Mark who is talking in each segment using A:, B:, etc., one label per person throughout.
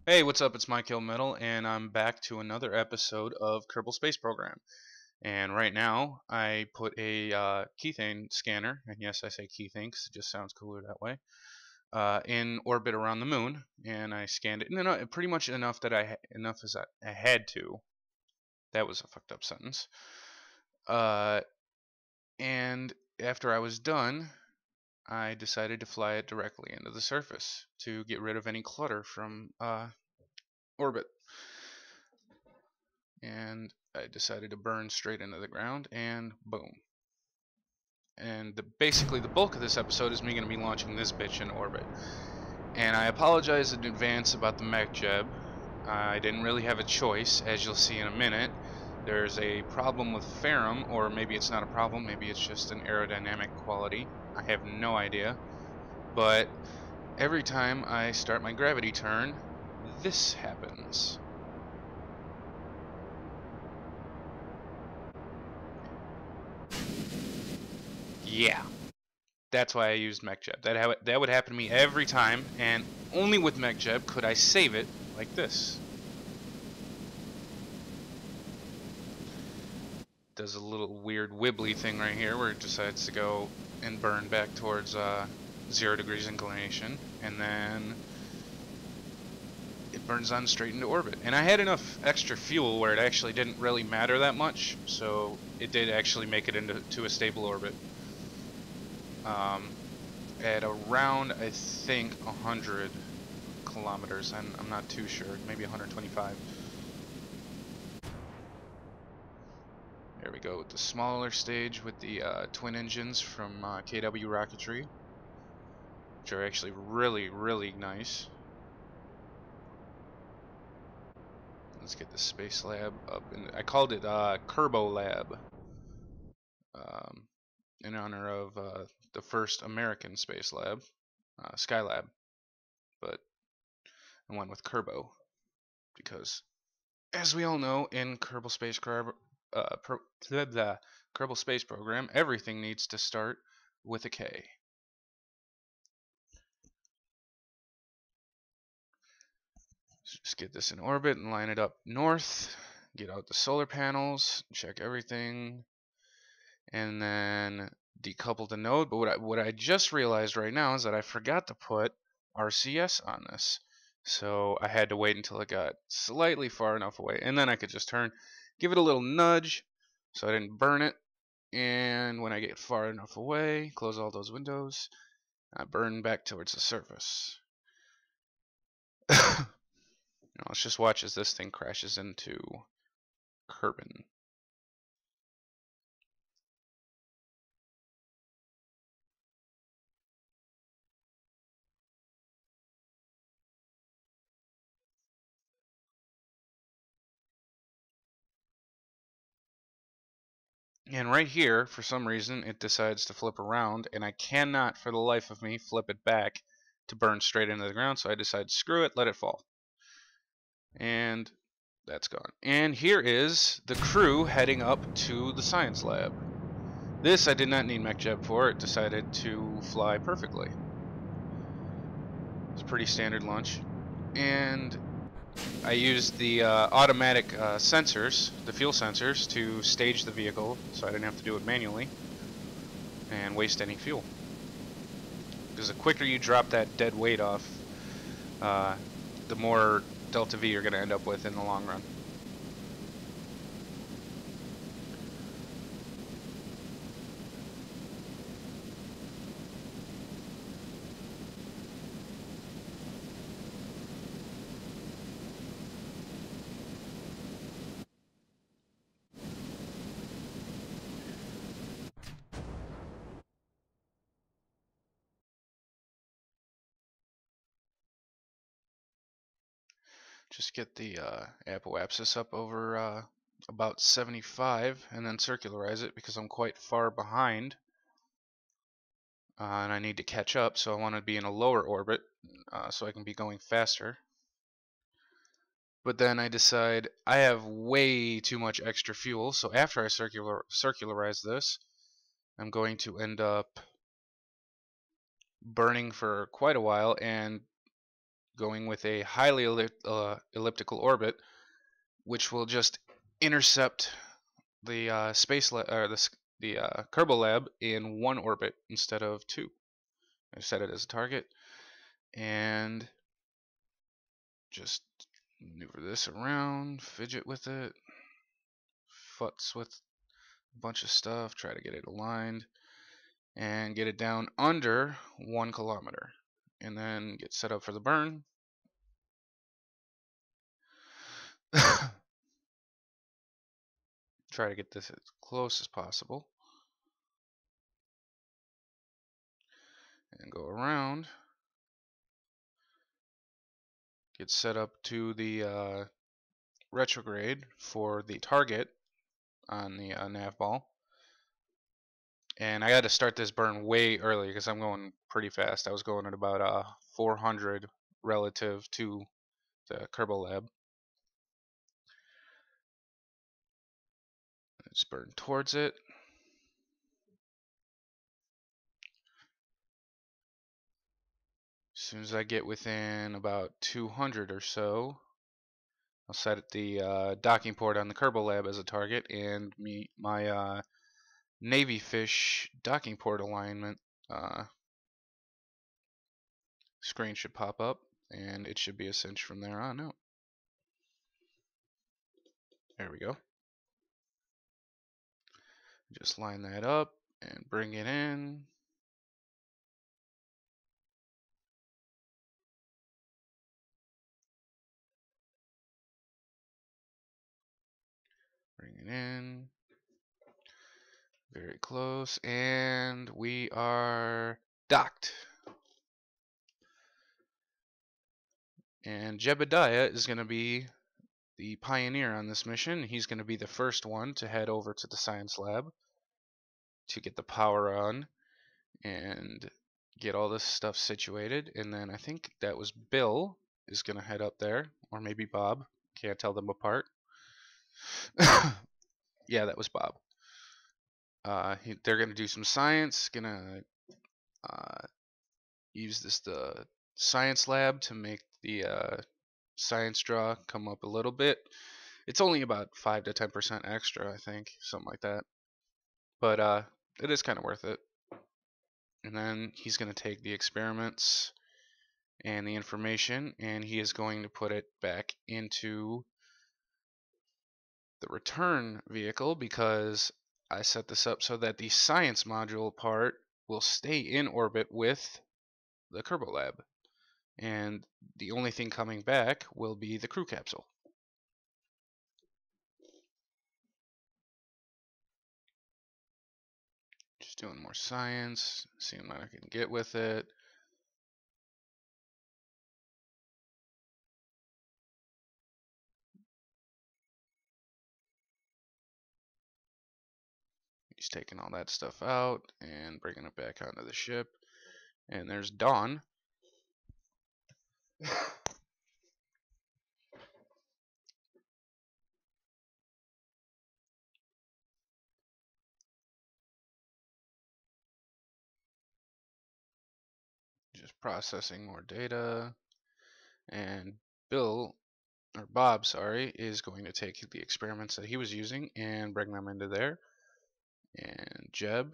A: Hey, what's up? It's Mykill, and I'm back to another episode of Kerbal Space Program. And right now, I put a Kethane scanner, and yes, I say Kethane because it just sounds cooler that way, in orbit around the moon, and I scanned it. No, pretty much enough that enough as I had to. That was a fucked up sentence. And after I was done, I decided to fly it directly into the surface to get rid of any clutter from orbit. And I decided to burn straight into the ground, and boom. And basically the bulk of this episode is me going to be launching this bitch in orbit. And I apologize in advance about the MechJeb. I didn't really have a choice, as you'll see in a minute. There's a problem with Ferram, or maybe it's not a problem, maybe it's just an aerodynamic quality. I have no idea. But every time I start my gravity turn, this happens. Yeah, that's why I used MechJeb. That would happen to me every time, and only with MechJeb could I save it like this. Does a little weird wibbly thing right here where it decides to go and burn back towards 0 degrees inclination, and then it burns on straight into orbit. And I had enough extra fuel where it actually didn't really matter that much, so it did actually make it into a stable orbit. At around, I think, 100 kilometers, and I'm not too sure, maybe 125. There we go with the smaller stage with the twin engines from KW Rocketry, which are actually really nice. Let's get the space lab up. I called it Kerbolab, in honor of the first American space lab, Skylab, but I went with Kerbo because, as we all know, in Kerbal Space Program, everything needs to start with a K. So just get this in orbit and line it up north. Get out the solar panels, check everything, and then decouple the node. But what I just realized right now is that I forgot to put RCS on this. So I had to wait until it got slightly far enough away, and then I could just turn, give it a little nudge so I didn't burn it. And when I get far enough away, close all those windows, I burn back towards the surface. Let's just watch as this thing crashes into Kerbin. And right here, for some reason, it decides to flip around, and I cannot, for the life of me, flip it back to burn straight into the ground, so I decide, screw it, let it fall. And that's gone. And here is the crew heading up to the science lab. This I did not need MechJeb for. It decided to fly perfectly. It's a pretty standard launch. And I used the automatic sensors, the fuel sensors, to stage the vehicle so I didn't have to do it manually and waste any fuel. Because the quicker you drop that dead weight off, the more delta V you're going to end up with in the long run. Just get the apoapsis up over about 75 and then circularize it because I'm quite far behind and I need to catch up, so I want to be in a lower orbit so I can be going faster. But then I decide I have way too much extra fuel, so after I circularize this, I'm going to end up burning for quite a while and going with a highly elliptical orbit, which will just intercept the Kerbolab in one orbit instead of two. I set it as a target and just maneuver this around, fidget with it, futz with a bunch of stuff, try to get it aligned, and get it down under 1 kilometer, and then get set up for the burn. Try to get this as close as possible, and go around, get set up to the retrograde for the target on the Nav Ball. And I had to start this burn way early because I'm going pretty fast. I was going at about 400 relative to the Kerbolab. Let's burn towards it. As soon as I get within about 200 or so, I'll set the docking port on the Kerbolab as a target, and my NavyFish docking port alignment screen should pop up, and it should be a cinch from there on out. There we go. Just line that up and bring it in. Bring it in. Very close, and we are docked. And Jebediah is going to be the pioneer on this mission. He's going to be the first one to head over to the science lab to get the power on and get all this stuff situated. And then I think that was Bill is going to head up there, or maybe Bob. Can't tell them apart. Yeah, that was Bob. They're going to do some science, going to use the science lab to make the science draw come up a little bit. It's only about 5 to 10% extra, I think, something like that. But it is kind of worth it. And then he's going to take the experiments and the information, and he is going to put it back into the return vehicle, because I set this up so that the science module part will stay in orbit with the Kerbolab, and the only thing coming back will be the crew capsule. Just doing more science, seeing what I can get with it. He's taking all that stuff out and bringing it back onto the ship. And there's Dawn. Just processing more data. And Bob, sorry, is going to take the experiments that he was using and bring them into there. And Jeb.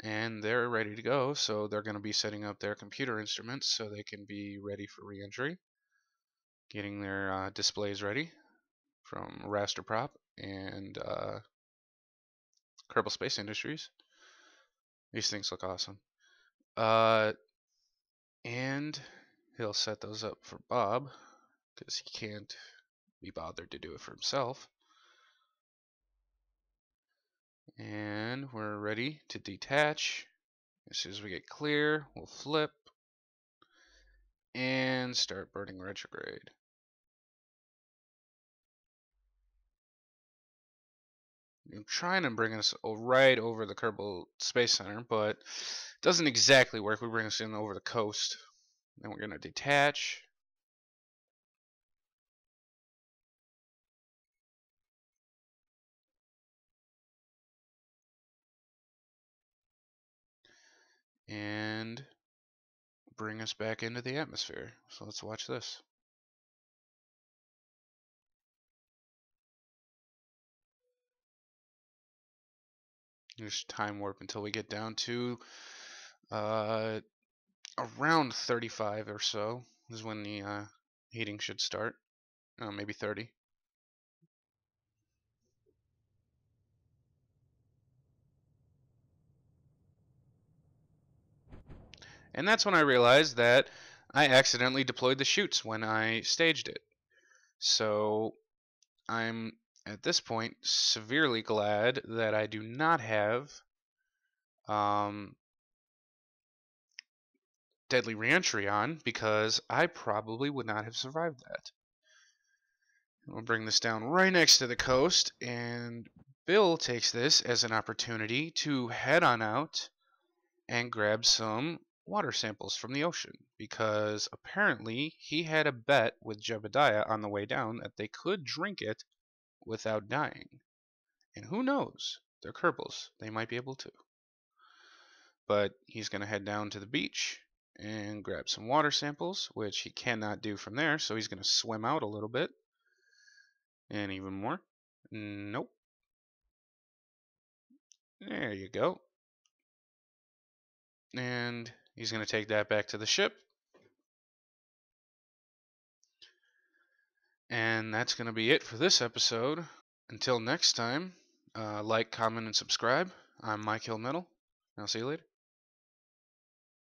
A: And they're ready to go, so they're going to be setting up their computer instruments so they can be ready for re-entry. Getting their displays ready from RasterProp and Kerbal Space Industries. These things look awesome. And he'll set those up for Bob, because he can't be bothered to do it for himself. And we're ready to detach. As soon as we get clear, we'll flip and start burning retrograde. I'm trying to bring us right over the Kerbal Space Center, but it doesn't exactly work. We bring us in over the coast. Then we're going to detach. and bring us back into the atmosphere. So let's watch this. Just time warp until we get down to around 35 or so is when the heating should start. Maybe 30. And that's when I realized that I accidentally deployed the chutes when I staged it. So I'm at this point severely glad that I do not have deadly reentry on, because I probably would not have survived that. We'll bring this down right next to the coast, and Bill takes this as an opportunity to head on out and grab some water samples from the ocean, because apparently he had a bet with Jebediah on the way down that they could drink it without dying. And who knows? They're Kerbals. They might be able to. But he's going to head down to the beach and grab some water samples, which he cannot do from there, so he's going to swim out a little bit. And even more. Nope. There you go. And he's going to take that back to the ship. And that's going to be it for this episode. Until next time, like, comment, and subscribe. I'm Mykill. I'll see you later.